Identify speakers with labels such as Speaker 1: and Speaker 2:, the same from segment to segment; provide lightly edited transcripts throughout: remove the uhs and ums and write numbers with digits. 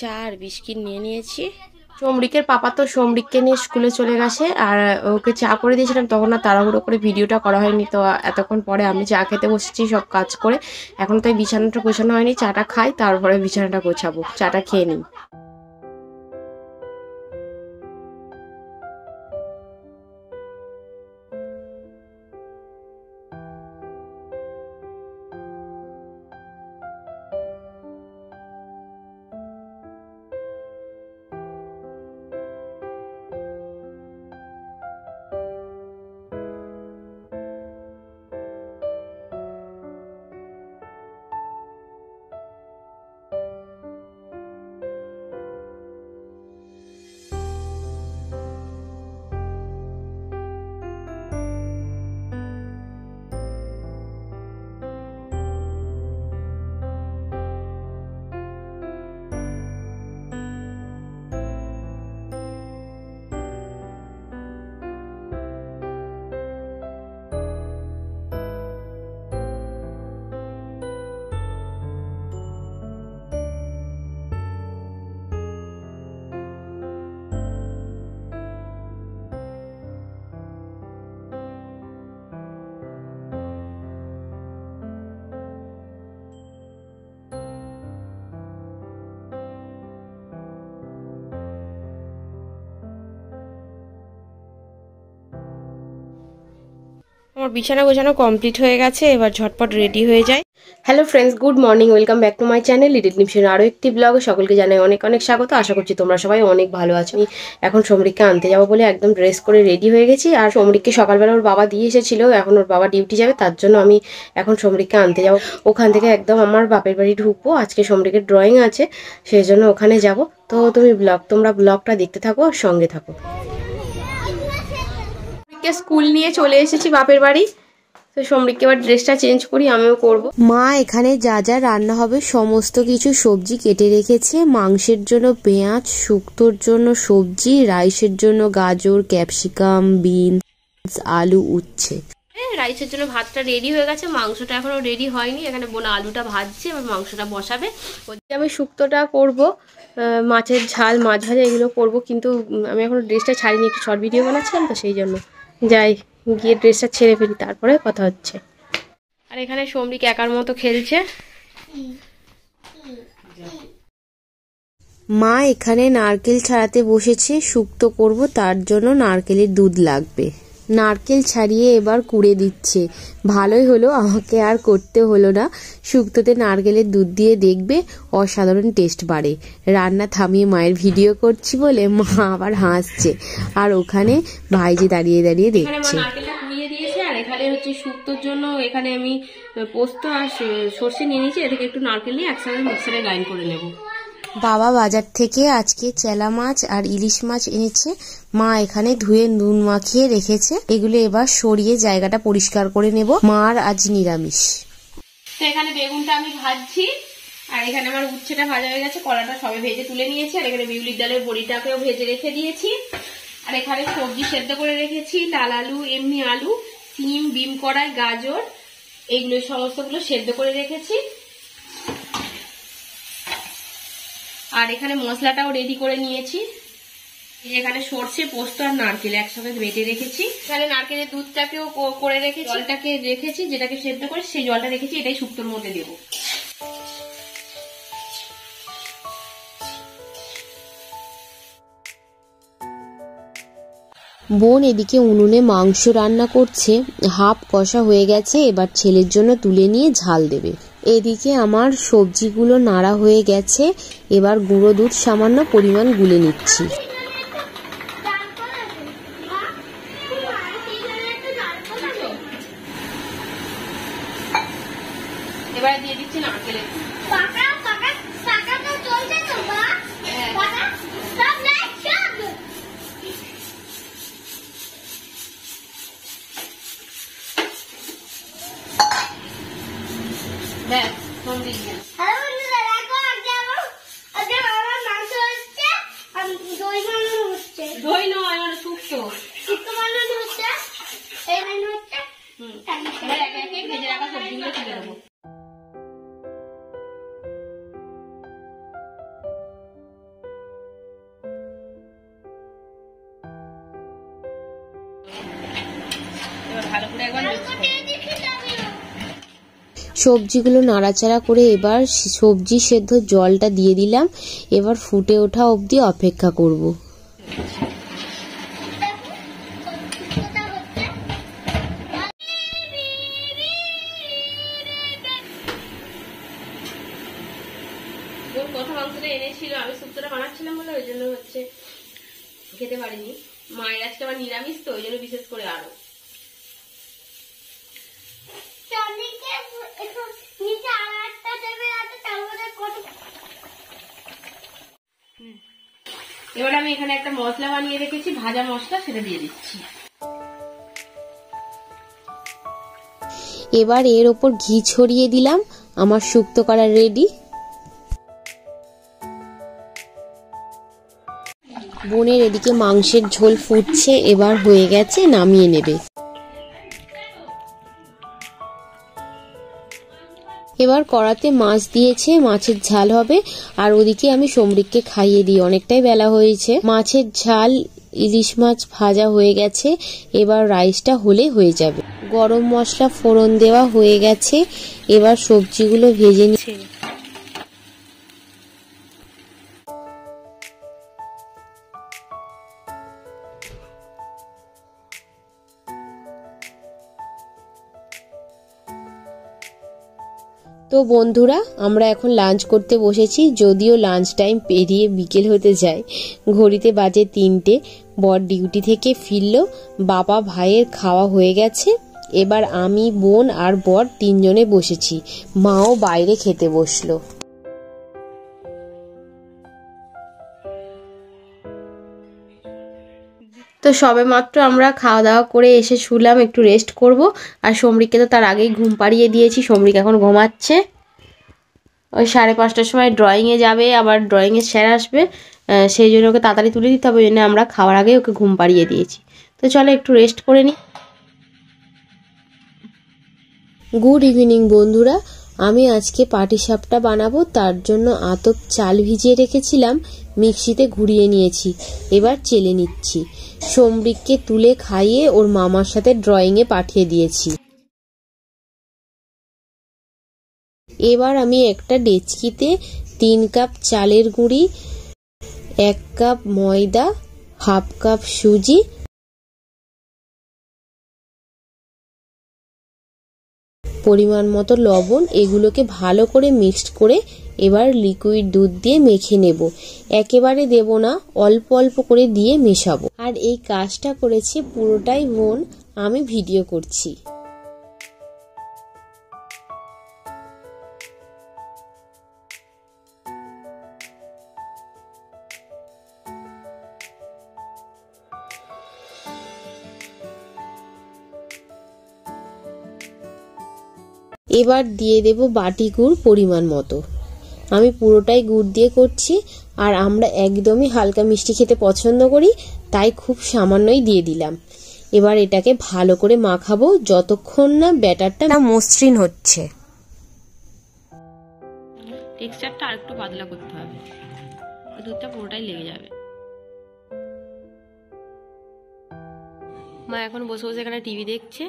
Speaker 1: চা আর বিস্কিট নিয়ে নিয়েছি। সমরিকের পাপা তো সমরিককে নিয়ে স্কুলে চলে গেছে, আর ওকে চা করে দিয়েছিলাম, তখন আর তাড়াহুড়ো করে ভিডিওটা করা হয়নি। তো এতক্ষণ পরে আমি চা খেতে বসেছি সব কাজ করে। এখন তাই বিছানাটা গোছানো হয়নি, চাটা খাই তারপরে বিছানাটা গোছাবো। চাটা খেয়ে নিই। আমার বিছানা গোছানো কমপ্লিট হয়ে গেছে, এবার ঝটপট রেডি হয়ে যায়। Hello friends, good morning, welcome back to my channel little নিপসন। আরও একটি ব্লগে সকলকে জানাই অনেক অনেক স্বাগত। আশা করছি তোমরা সবাই অনেক ভালো আছো। আমি এখন সমরিককে আনতে যাবো বলে একদম ড্রেস করে রেডি হয়ে গেছি। আর সমরিককে সকালবেলা ওর বাবা দিয়ে এসেছিল, এখন ওর বাবা ডিউটি যাবে, তার জন্য আমি এখন সমরিককে আনতে যাবো। ওখান থেকে একদম আমার বাপের বাড়ি ঢুকবো। আজকে সমরিকের ড্রয়িং আছে, সেই জন্য ওখানে যাব। তো তোমরা ব্লগটা দেখতে থাকো আর সঙ্গে থাকো। স্কুল নিয়ে চলে এসেছি বাপের বাড়ি। তো সমরিককে এবার ড্রেসটা চেঞ্জ করি, আমিও করব। মা এখানে যা যা রান্না হবে সমস্ত কিছু সবজি কেটে রেখেছে। মাংসের জন্য পেঁয়াজ, শুক্তোর জন্য সবজি, রাইসের জন্য গাজর, ক্যাপসিকাম, বিনস, আলু, উচ্ছে। রাইসের জন্য ভাতটা রেডি হয়ে গেছে, মাংসটা এখনো রেডি হয়নি। এখানে বোনা আলুটা ভাজছে, এবার মাংসটা বসাবে। ওদিকে আমি শুক্তোটা করব, মাছের ঝাল, মাছ ভাজা এগুলো করব। কিন্তু আমি এখনো ড্রেসটা ছাড়িনি, একটু শর্ট ভিডিও বানাচ্ছিলাম, তো সেই জন্য যাই গিয়ে ড্রেসটা ছেড়ে ফেলি, তারপরে কথা হচ্ছে। আর এখানে সমরিক একার মতো খেলছে। মা এখানে নারকেল ছাড়াতে বসেছে, শুক্তো করব, তার জন্য নারকেলের দুধ লাগবে। নারকেল ছাড়িয়ে এবার কুড়ে দিচ্ছে। ভালোই হলো, আমাকে আর করতে হলো না। শুক্তোতে নারকেলের দুধ দিয়ে দেখবে অসাধারণ টেস্ট বাড়ে। রান্না থামিয়ে মায়ের ভিডিও করছি বলে মা আবার হাসছে, আর ওখানে ভাইজি দাঁড়িয়ে দাঁড়িয়ে দেখছে। আর এখানে হচ্ছে শুক্তোর জন্য এখানে আমি পোস্ত আর সর্ষে নিয়ে নিয়েছি। এটাকে একটু নারকেল নিয়ে একসাথে মিক্সারে গ্রাইন্ড করে নেব। বাবা বাজার থেকে আজকে চেলা মাছ আর ইলিশ মাছ এনেছে। মা এখানে ধুয়ে নুন মাখিয়ে রেখেছে। এগুলো এবার সরিয়ে জায়গাটা পরিষ্কার করে নেব। মার আজ নিরামিষ। তো এখানে বেগুনটা আমি ভাজছি, আর এখানে আমার উচ্ছেটা ভাজা হয়ে গেছে, কলাটা সবে ভেজে তুলে নিয়েছি। আর এখানে বিউলির ডালের বড়িটাকেও ভেজে রেখে দিয়েছি। আর এখানে সবজি সেদ্ধ করে রেখেছি, লাল আলু, এমনি আলু, সিম, বিম কড়াই, গাজর, এইগুলো সমস্তগুলো সেদ্ধ করে রেখেছি। আর এখানে মশলাটাও রেডি করে নিয়েছি। এখানে সর্ষে, পোস্ত আর নারকেল একসাথে বেটে রেখেছি। এখানে নারকেলের দুধটাকেও করে রেখেছি, জলটাকে রেখেছি, যেটাকে সেদ্ধ করে সেই জলটা রেখেছি, এটাই শুক্তোর মধ্যে দেবো। বোন এদিকে উনুনে মাংস রান্না করছে, হাফ কষা হয়ে গেছে, এবার ছেলের জন্য তুলে নিয়ে ঝাল দেবে। এদিকে আমার সবজিগুলো নাড়া হয়ে গেছে, এবার গুঁড়ো দুধ সামান্য পরিমাণ গুলে নিচ্ছি। এবার দিয়ে দিচ্ছি নারকেলের দুধ। দই নয়, মানে শুক্তো বানানো হচ্ছে। এবার একে একে ভেজে রাখা সবজিগুলো তুলে দেবো। সবজিগুলো নাড়াচাড়া করে এবার সবজি সেদ্ধ জলটা দিয়ে দিলাম। এবার ফুটে ওঠা অবধি অপেক্ষা করব।
Speaker 2: কথা মাংসটা এনেছিল, আমি শুক্তোটা বানাচ্ছিলাম বলে ওই জন্য খেতে পারিনি। মায়ের আজকে আবার নিরামিষ, তো ওই জন্য বিশেষ করে আরো এবার আমি এখানে একটা মশলা বানিয়ে রেখেছি, ভাজা মশলা, সেটা দিয়ে দিচ্ছি।
Speaker 1: এবার এর ওপর ঘি ছড়িয়ে দিলাম। আমার শুক্তো করা রেডি। বোনের এদিকে মাংসের ঝোল ফুটছে, এবার হয়ে গেছে, নামিয়ে নেবে। এবার কড়াতে মাছ দিয়েছে, মাছের ঝাল হবে। আর ওদিকে আমি সমরিককে খাইয়ে দিই, অনেকটাই বেলা হয়েছে। মাছের ঝাল, ইলিশ মাছ ভাজা হয়ে গেছে। এবার রাইসটা হলে হয়ে যাবে। গরম মশলা ফোড়ন দেওয়া হয়ে গেছে। এবার সবজিগুলো ভেজে নিচ্ছে। তো বন্ধুরা, আমরা এখন লাঞ্চ করতে বসেছি। যদিও লাঞ্চ টাইম পেরিয়ে বিকেল হতে যায়, ঘড়িতে বাজে 3টে। বর ডিউটি থেকে ফিরলো, বাবা ভাইয়ের খাওয়া হয়ে গেছে। এবার আমি, বোন আর বর 3 জনে বসেছি। মাও বাইরে খেতে বসলো। তো সবে মাত্র আমরা খাওয়া দাওয়া করে এসে শুলাম, একটু রেস্ট করব। আর সমরিককে তো তার আগেই ঘুম পাড়িয়ে দিয়েছি। সমরিক এখন ঘুমাচ্ছে। ওই 5:30টার সময় ড্রয়িংয়ে যাবে, আবার ড্রয়িংয়ের স্যার আসবে, সেই জন্য ওকে তাড়াতাড়ি তুলে দিতে হবে। ওই জন্য আমরা খাওয়ার আগেই ওকে ঘুম পাড়িয়ে দিয়েছি। তো চলো একটু রেস্ট করে নিই। গুড ইভিনিং বন্ধুরা। আমি আজকে পাটিসাপটা বানাবো, তার জন্য আতপ চাল ভিজিয়ে রেখেছিলাম, মিক্সিতে ঘুরিয়ে নিয়েছি। এবার চেলে নিচ্ছি। সমরিককে তুলে খাইয়ে ওর মামার সাথে ড্রয়িংয়ে পাঠিয়ে দিয়েছি। এবার আমি একটা ডেচকিতে 3 কাপ চালের গুঁড়ি, 1 কাপ ময়দা, হাফ কাপ সুজি, পরিমাণ মতো লবণ, এগুলোকে ভালো করে মিক্সড করে এবার লিকুইড দুধ দিয়ে মেখে নেব। একেবারে দেব না, অল্প অল্প করে দিয়ে মেশাবো। আর এই কাজটা করেছে পুরোটাই বোন, আমি ভিডিও করছি। এবার দিয়ে দেব বাটি গুড় পরিমাণ মতো। আমি পুরোটাই গুড় দিয়ে করছি, আর আমরা একদমই হালকা মিষ্টি খেতে পছন্দ করি, তাই খুব সামান্যই দিয়ে দিলাম। এবার এটাকে ভালো করে মাখাবো যতক্ষণ না ব্যাটারটা মসৃণ হচ্ছে।
Speaker 2: টেক্সচারটা আর একটু পাতলা করতে হবে, দুধটা পুরোটাই লেগে যাবে। মা এখন বসে বসে এখানে টিভি দেখছে,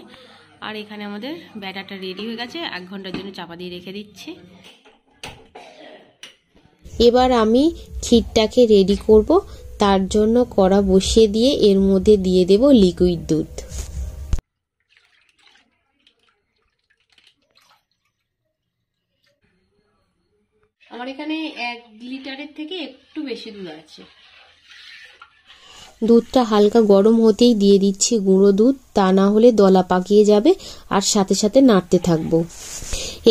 Speaker 2: আর এখানে আমাদের ব্যাটারটা রেডি হয়ে গেছে। 1 ঘন্টার জন্য চাপা দিয়ে রেখে দিচ্ছি।
Speaker 1: এবার আমি ক্ষীরটাকে রেডি করব, তার জন্য কড়া বসিয়ে দিয়ে এর মধ্যে দিয়ে দেব লিকুইড দুধ।
Speaker 2: আমার এখানে 1 লিটারের থেকে একটু বেশি দুধ আছে।
Speaker 1: দুধটা হালকা গরম হতেই দিয়ে দিচ্ছি গুঁড়ো দুধ, তা না হলে দলা পাকিয়ে যাবে। আর সাথে সাথে নাড়তে থাকবো।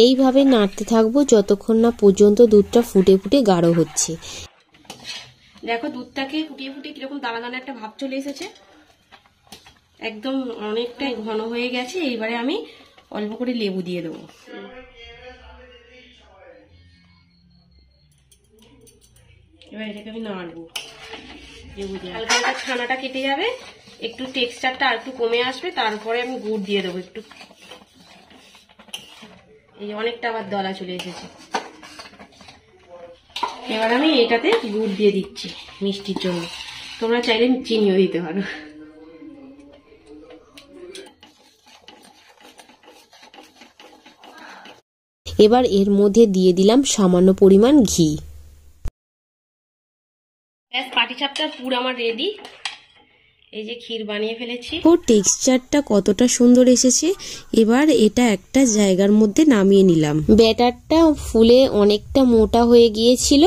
Speaker 1: এইভাবে নাড়তে থাকবো যতক্ষণ না পর্যন্ত দুধটা ফুটে ফুটে গাঢ় হচ্ছে।
Speaker 2: দেখো দুধটাকে ফুটিয়ে ফুটিয়ে কিরকম দানা দানা একটা ভাব চলে এসেছে, একদম অনেকটাই ঘন হয়ে গেছে। এইবারে আমি অল্প করে লেবু দিয়ে দেবো। এবার এটাকে আমি নাড়বো। হালকা হালকা ছানাটা কেটে যাবে, একটু টেক্সচারটা আর একটু কমে আসবে, তারপরে আমি গুড় দিয়ে দেবো একটু। এই অনেকটা আবার দলা চলে এসেছে। এবার আমি এটাতে গুড় দিয়ে দিচ্ছি মিষ্টির জন্য। তোমরা চাইলে চিনিও দিতে পারো।
Speaker 1: এবার এর মধ্যে দিয়ে দিলাম সামান্য পরিমাণ ঘি।
Speaker 2: ব্যাস পাটিসাপটার পুর আমার রেডি। এই যে ক্ষীর বানিয়ে ফেলেছি।
Speaker 1: ও টেক্সচারটা কতটা সুন্দর এসেছে। এবার এটা একটা জায়গার মধ্যে নামিয়ে নিলাম। ব্যাটারটা ফুলে অনেকটা মোটা হয়ে গিয়েছিল,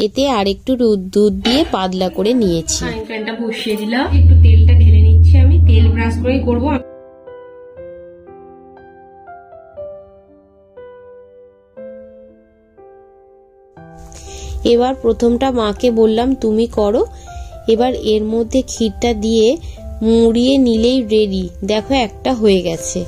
Speaker 1: এতে আরেকটু দুধ দিয়ে পাতলা করে নিয়েছি।
Speaker 2: ফ্রাইং প্যানটা বসিয়ে দিলাম, একটু তেলটা ঢেলে নিচ্ছি। আমি তেল ব্রাশ করেই করবো।
Speaker 1: এবার প্রথমটা মাকে বললাম তুমি করো। এবার এর মধ্যে ক্ষীরটা দিয়ে মুড়িয়ে নিলেই রেডি। দেখো একটা হয়ে গেছে।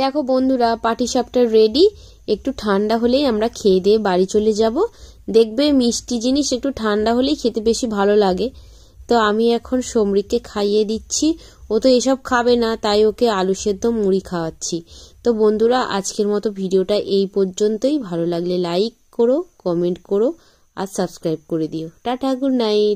Speaker 1: দেখো বন্ধুরা, পাটিসাপটা রেডি। একটু ঠান্ডা হলেই আমরা খেয়ে দিয়ে বাড়ি চলে যাব। দেখবে মিষ্টি জিনিস একটু ঠান্ডা হলেই খেতে বেশি ভালো লাগে। তো আমি এখন সমরিককে খাইয়ে দিচ্ছি। ও তো এসব খাবে না, তাই ওকে আলু সেদ্ধ মুড়ি খাওয়াচ্ছি। তো বন্ধুরা, আজকের মতো ভিডিওটা এই পর্যন্তই। ভালো লাগলে লাইক করো, কমেন্ট করো আর সাবস্ক্রাইব করে দিও। Tata, good night.